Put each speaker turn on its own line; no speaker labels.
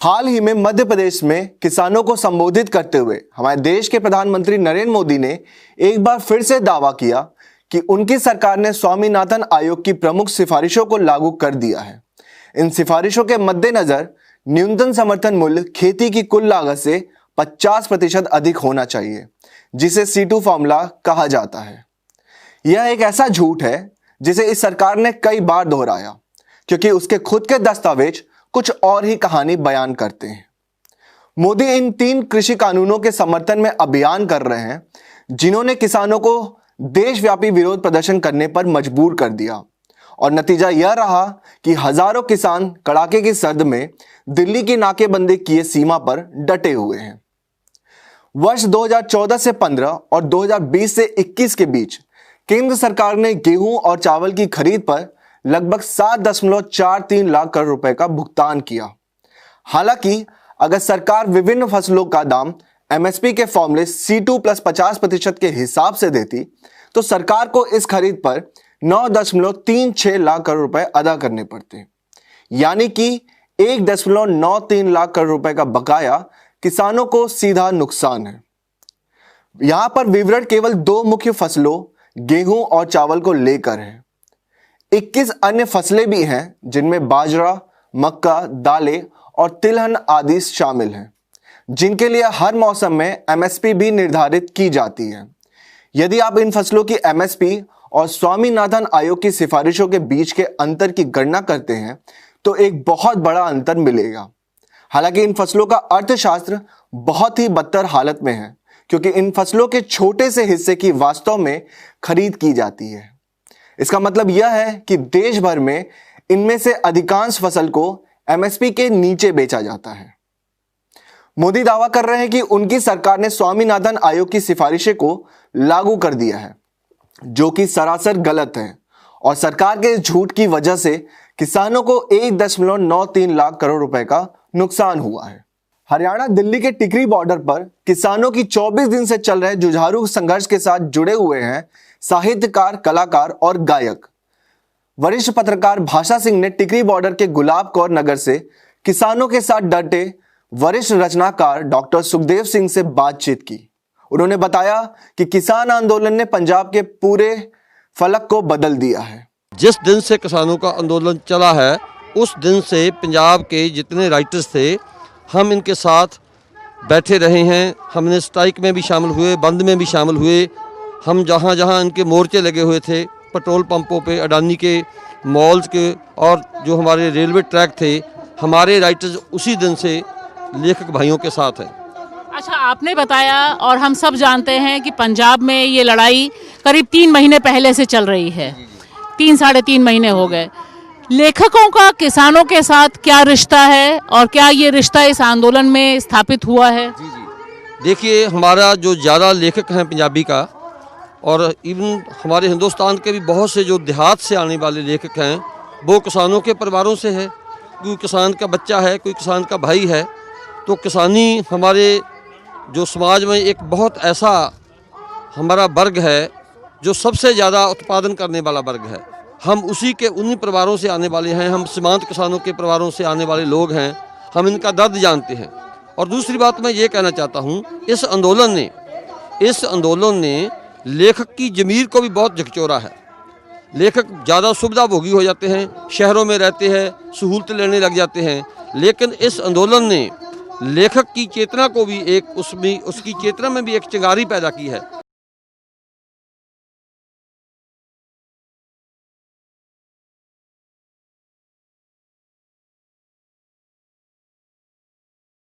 हाल ही में मध्य प्रदेश में किसानों को संबोधित करते हुए हमारे देश के प्रधानमंत्री नरेंद्र मोदी ने एक बार फिर से दावा किया कि उनकी सरकार ने स्वामीनाथन आयोग की प्रमुख सिफारिशों को लागू कर दिया है। इन सिफारिशों के मद्देनजर न्यूनतम समर्थन मूल्य खेती की कुल लागत से 50% अधिक होना चाहिए, जिसे C2 फॉर्मूला कहा जाता है। यह एक ऐसा झूठ है जिसे इस सरकार ने कई बार दोहराया, क्योंकि उसके खुद के दस्तावेज कुछ और ही कहानी बयान करते हैं। मोदी इन 3 कृषि कानूनों के समर्थन में अभियान कर रहे हैं, जिन्होंने किसानों को देशव्यापी विरोध प्रदर्शन करने पर मजबूर कर दिया, और नतीजा यह रहा कि हजारों किसान कड़ाके की सर्द में दिल्ली की नाकेबंदी किए सीमा पर डटे हुए हैं। वर्ष 2014 से 15 और 2020 से 21 के बीच केंद्र सरकार ने गेहूं और चावल की खरीद पर लगभग 7.43 लाख करोड़ रुपए का भुगतान किया। हालांकि अगर सरकार विभिन्न फसलों का दाम MSP के फॉर्मूले C2 + 50% के हिसाब से देती तो सरकार को इस खरीद पर 9.36 लाख करोड़ रुपए अदा करने पड़ते, यानी कि 1.93 लाख करोड़ रुपए का बकाया किसानों को सीधा नुकसान है। यहां पर विवरण केवल 2 मुख्य फसलों गेहूं और चावल को लेकर है। 21 अन्य फसलें भी हैं, जिनमें बाजरा, मक्का, दालें और तिलहन आदि शामिल हैं, जिनके लिए हर मौसम में MSP भी निर्धारित की जाती है। यदि आप इन फसलों की MSP और स्वामीनाथन आयोग की सिफारिशों के बीच के अंतर की गणना करते हैं तो एक बहुत बड़ा अंतर मिलेगा। हालांकि इन फसलों का अर्थशास्त्र बहुत ही बदतर हालत में है, क्योंकि इन फसलों के छोटे से हिस्से की वास्तव में खरीद की जाती है। इसका मतलब यह है कि देश भर में इनमें से अधिकांश फसल को MSP के नीचे बेचा जाता है। मोदी दावा कर रहे हैं कि उनकी सरकार ने स्वामीनाथन आयोग की सिफारिशें को लागू कर दिया है, जो कि सरासर गलत है, और सरकार के इस झूठ की वजह से किसानों को 1.93 लाख करोड़ रुपए का नुकसान हुआ है। हरियाणा दिल्ली के टिकरी बॉर्डर पर किसानों की 24 दिन से चल रहे जुझारू संघर्ष के साथ जुड़े हुए हैं साहित्यकार, कलाकार और गायक। वरिष्ठ पत्रकार भाषा सिंह ने टिकरी बॉर्डर के गुलाब कौर नगर से किसानों के साथ डटे वरिष्ठ रचनाकार डॉक्टर सुखदेव सिंह से बातचीत की। उन्होंने बताया कि किसान आंदोलन ने पंजाब के पूरे फलक को बदल दिया है।
जिस दिन से किसानों का आंदोलन चला है, उस दिन से पंजाब के जितने राइटर्स थे, हम इनके साथ बैठे रहे हैं। हमने स्ट्राइक में भी शामिल हुए, बंद में भी शामिल हुए। हम जहाँ जहाँ इनके मोर्चे लगे हुए थे, पेट्रोल पंपों पे, अडानी के मॉल्स के, और जो हमारे रेलवे ट्रैक थे, हमारे राइटर्स उसी दिन से लेखक भाइयों के साथ हैं।
अच्छा, आपने बताया और हम सब जानते हैं कि पंजाब में ये लड़ाई करीब 3 महीने पहले से चल रही है। 3 साढ़े 3 महीने हो गए। लेखकों का किसानों के साथ क्या रिश्ता है, और क्या ये रिश्ता इस आंदोलन में स्थापित हुआ है?
देखिए, हमारा जो ज़्यादा लेखक हैं पंजाबी का, और इवन हमारे हिंदुस्तान के भी बहुत से जो देहात से आने वाले लेखक हैं, वो किसानों के परिवारों से है। कोई किसान का बच्चा है, कोई किसान का भाई है। तो किसानी हमारे जो समाज में एक बहुत ऐसा हमारा वर्ग है जो सबसे ज़्यादा उत्पादन करने वाला वर्ग है। हम उन्हीं परिवारों से आने वाले हैं। हम सीमांत किसानों के परिवारों से आने वाले लोग हैं। हम इनका दर्द जानते हैं। और दूसरी बात मैं ये कहना चाहता हूँ, इस आंदोलन ने लेखक की ज़मीर को भी बहुत झकझोरा है। लेखक ज़्यादा सुविधा भोगी हो जाते हैं, शहरों में रहते हैं, सहूलत लेने लग जाते हैं। लेकिन इस आंदोलन ने लेखक की चेतना को भी उसकी चेतना में भी एक चिंगारी पैदा की है।